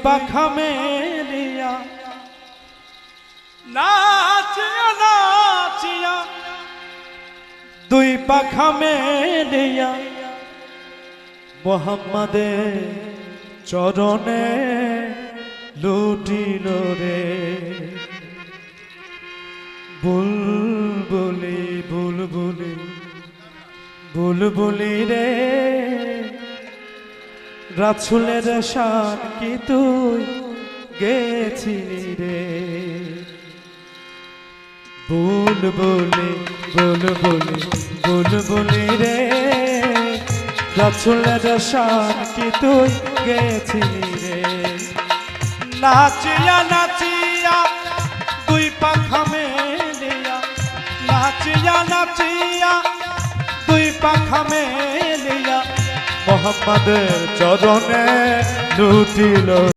পাখা মেলিয়া নাচিয়া নাচিয়া দুই পাখা মেলিয়া মোহাম্মদের চরণে লুটিল রে বুলবুলি বুলবুলি বুলবুলি রে রাসূলের শান কি তুই গেছিলি রে বুলবুলি বুলবুলি বুলবুলি রে রাসূলের শান কি তুই গেছিলি রে নাচিয়া নাচিয়া দুই পাখা মেলিয়া নাচিয়া নাচিয়া দুই পাখা মেলিয়া মোহাম্মদের চরণে লুটিল